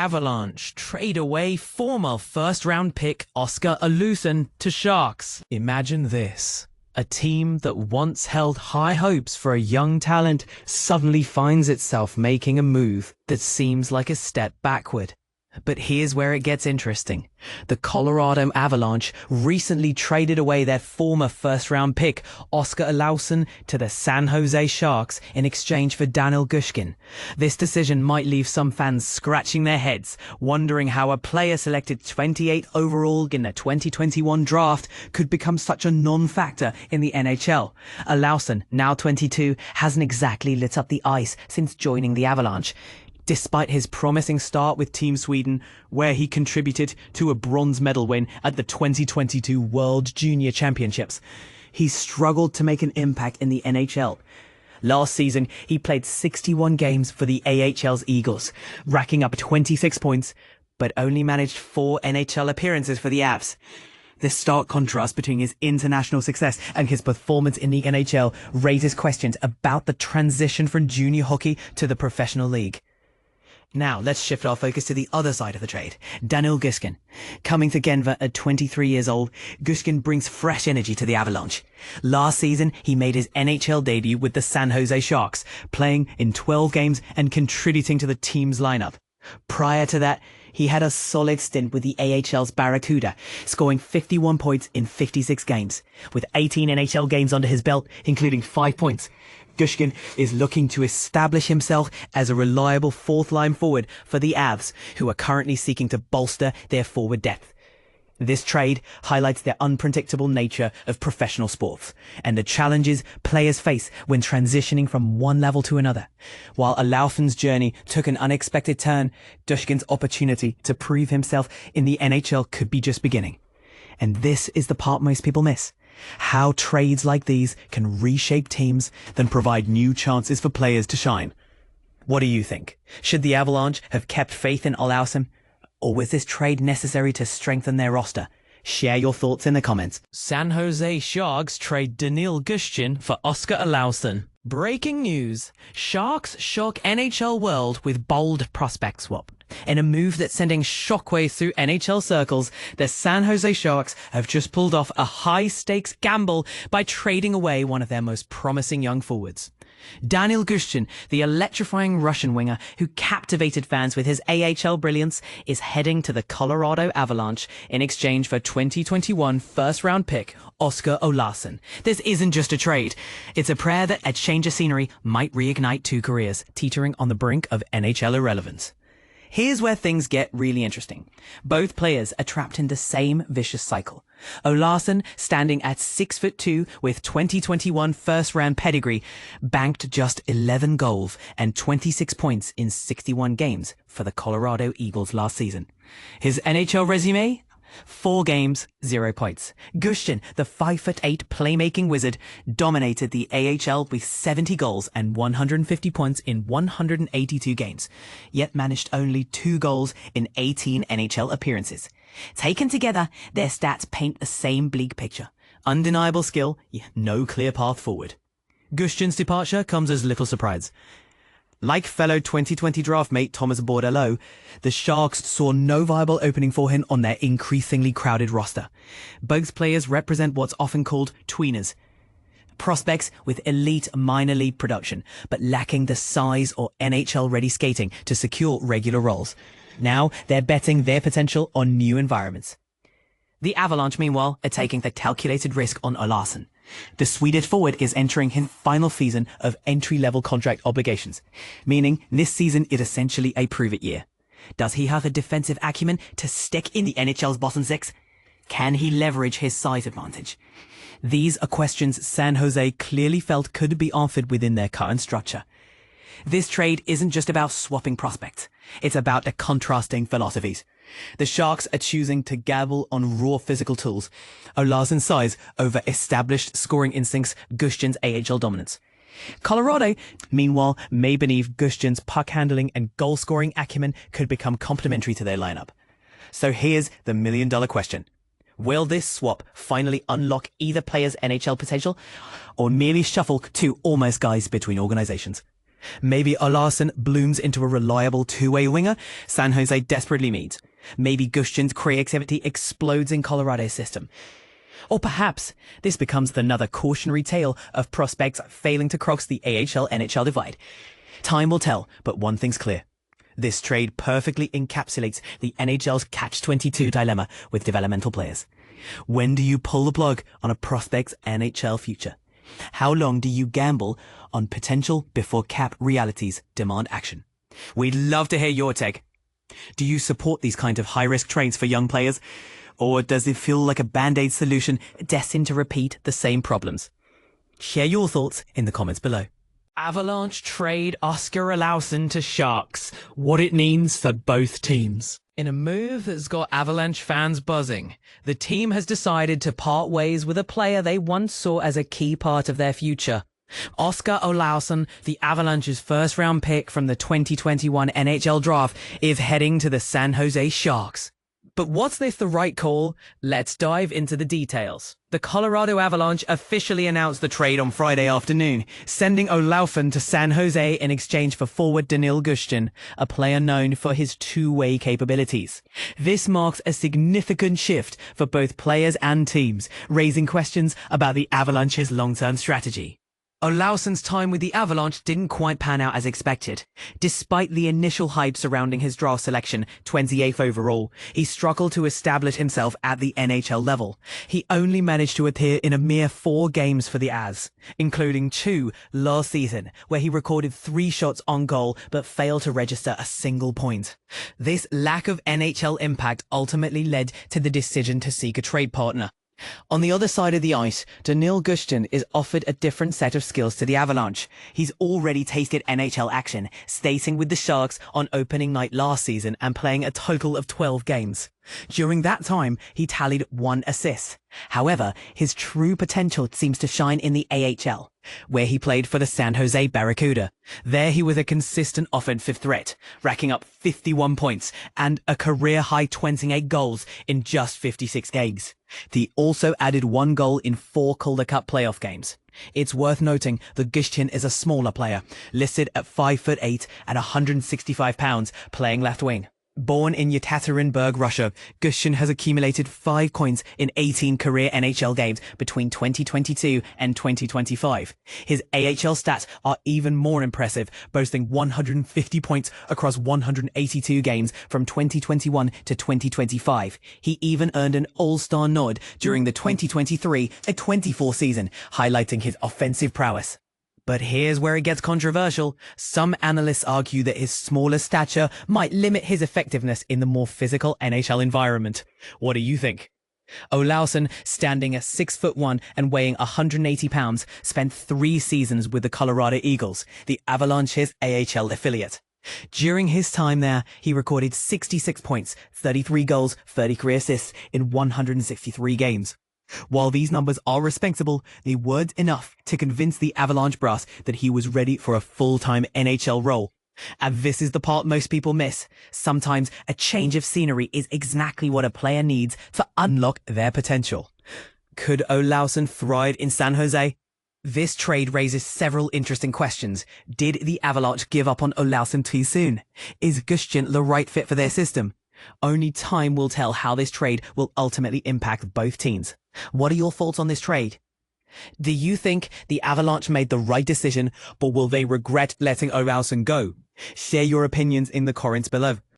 Avalanche trade away former first-round pick Oskar Olausson to Sharks. Imagine this. A team that once held high hopes for a young talent suddenly finds itself making a move that seems like a step backward. But here's where it gets interesting. The Colorado Avalanche recently traded away their former first-round pick, Oskar Olausson, to the San Jose Sharks in exchange for Danil Gushchin. This decision might leave some fans scratching their heads, wondering how a player selected 28th overall in the 2021 draft could become such a non-factor in the NHL. Olausson, now 22, hasn't exactly lit up the ice since joining the Avalanche. Despite his promising start with Team Sweden, where he contributed to a bronze medal win at the 2022 World Junior Championships, he struggled to make an impact in the NHL. Last season, he played 61 games for the AHL's Eagles, racking up 26 points, but only managed 4 NHL appearances for the Avs. This stark contrast between his international success and his performance in the NHL raises questions about the transition from junior hockey to the professional league. Now, let's shift our focus to the other side of the trade. Danil Gushchin. Coming to Denver at 23 years old, Gushchin brings fresh energy to the Avalanche. Last season, he made his NHL debut with the San Jose Sharks, playing in 12 games and contributing to the team's lineup. Prior to that, he had a solid stint with the AHL's Barracuda, scoring 51 points in 56 games. With 18 NHL games under his belt, including 5 points, Gushchin is looking to establish himself as a reliable fourth-line forward for the Avs, who are currently seeking to bolster their forward depth. This trade highlights the unpredictable nature of professional sports and the challenges players face when transitioning from one level to another. While Olausson's journey took an unexpected turn, Gushchin's opportunity to prove himself in the NHL could be just beginning. And this is the part most people miss. How trades like these can reshape teams, then provide new chances for players to shine. What do you think? Should the Avalanche have kept faith in Olausson? Or was this trade necessary to strengthen their roster? Share your thoughts in the comments. San Jose Sharks trade Danil Gushchin for Oskar Olausson. Breaking news. Sharks shock NHL world with bold prospect swap. In a move that's sending shockwaves through NHL circles, the San Jose Sharks have just pulled off a high-stakes gamble by trading away one of their most promising young forwards. Danil Gushchin, the electrifying Russian winger who captivated fans with his AHL brilliance, is heading to the Colorado Avalanche in exchange for 2021 first-round pick Oskar Olausson. This isn't just a trade. It's a prayer that a change of scenery might reignite 2 careers, teetering on the brink of NHL irrelevance. Here's where things get really interesting. Both players are trapped in the same vicious cycle. Olausson, standing at 6'2" with 2021 first-round pedigree, banked just 11 goals and 26 points in 61 games for the Colorado Eagles last season. His NHL resume? 4 games, 0 points. Gushchin, the 5'8" playmaking wizard, dominated the AHL with 70 goals and 150 points in 182 games, yet managed only 2 goals in 18 NHL appearances. Taken together, their stats paint the same bleak picture. Undeniable skill, yet no clear path forward. Gushchin's departure comes as little surprise. Like fellow 2020 draft mate Thomas Bordelot, the Sharks saw no viable opening for him on their increasingly crowded roster. Both players represent what's often called tweeners. Prospects with elite minor league production, but lacking the size or NHL-ready skating to secure regular roles. Now they're betting their potential on new environments. The Avalanche, meanwhile, are taking the calculated risk on Olausson. The Swedish forward is entering his final season of entry-level contract obligations, meaning this season is essentially a prove-it year. Does he have a defensive acumen to stick in the NHL's bottom 6? Can he leverage his size advantage? These are questions San Jose clearly felt could be answered within their current structure. This trade isn't just about swapping prospects. It's about the contrasting philosophies. The Sharks are choosing to gamble on raw physical tools, Olausson's size over established scoring instincts, Gushchin's AHL dominance. Colorado, meanwhile, may believe Gushchin's puck handling and goal scoring acumen could become complementary to their lineup. So here's the million-dollar question. Will this swap finally unlock either player's NHL potential or merely shuffle 2 almost guys between organizations? Maybe Olausson blooms into a reliable two-way winger San Jose desperately needs. Maybe Gushchin's creativity explodes in Colorado's system. Or perhaps this becomes another cautionary tale of prospects failing to cross the AHL-NHL divide. Time will tell, but one thing's clear. This trade perfectly encapsulates the NHL's catch-22 dilemma with developmental players. When do you pull the plug on a prospect's NHL future? How long do you gamble on potential before cap realities demand action? We'd love to hear your take. Do you support these kind of high-risk trades for young players? Or does it feel like a band-aid solution destined to repeat the same problems? Share your thoughts in the comments below. Avalanche trade Oskar Olausson to Sharks. What it means for both teams. In a move that's got Avalanche fans buzzing, the team has decided to part ways with a player they once saw as a key part of their future. Oskar Olausson, the Avalanche's first-round pick from the 2021 NHL Draft, is heading to the San Jose Sharks. But was this the right call? Let's dive into the details. The Colorado Avalanche officially announced the trade on Friday afternoon, sending Olausson to San Jose in exchange for forward Danil Gushchin, a player known for his two-way capabilities. This marks a significant shift for both players and teams, raising questions about the Avalanche's long-term strategy. Olausson's time with the Avalanche didn't quite pan out as expected. Despite the initial hype surrounding his draft selection, 28th overall, he struggled to establish himself at the NHL level. He only managed to appear in a mere 4 games for the Avs, including 2 last season, where he recorded 3 shots on goal but failed to register a single point. This lack of NHL impact ultimately led to the decision to seek a trade partner. On the other side of the ice, Danil Gushchin is offered a different set of skills to the Avalanche. He's already tasted NHL action, starting with the Sharks on opening night last season and playing a total of 12 games. During that time, he tallied 1 assist. However, his true potential seems to shine in the AHL, where he played for the San Jose Barracuda. There he was a consistent offensive threat, racking up 51 points and a career-high 28 goals in just 56 games. He also added 1 goal in 4 Calder Cup playoff games. It's worth noting that Gushchin is a smaller player, listed at 5'8" and 165 pounds, playing left wing. Born in Yekaterinburg, Russia, Gushchin has accumulated 5 points in 18 career NHL games between 2022 and 2025. His AHL stats are even more impressive, boasting 150 points across 182 games from 2021 to 2025. He even earned an All-Star nod during the 2023-24 season, highlighting his offensive prowess. But here's where it gets controversial. Some analysts argue that his smaller stature might limit his effectiveness in the more physical NHL environment. What do you think? Olausson, standing at 6'1" and weighing 180 pounds, spent 3 seasons with the Colorado Eagles, the Avalanche's AHL affiliate. During his time there, he recorded 66 points, 33 goals, 30 career assists in 163 games. While these numbers are respectable, they weren't enough to convince the Avalanche brass that he was ready for a full-time NHL role. And this is the part most people miss. Sometimes a change of scenery is exactly what a player needs to unlock their potential. Could Olausson thrive in San Jose? This trade raises several interesting questions. Did the Avalanche give up on Olausson too soon? Is Gushchin the right fit for their system? Only time will tell how this trade will ultimately impact both teams. What are your thoughts on this trade? Do you think the Avalanche made the right decision, but will they regret letting Olausson go? Share your opinions in the comments below.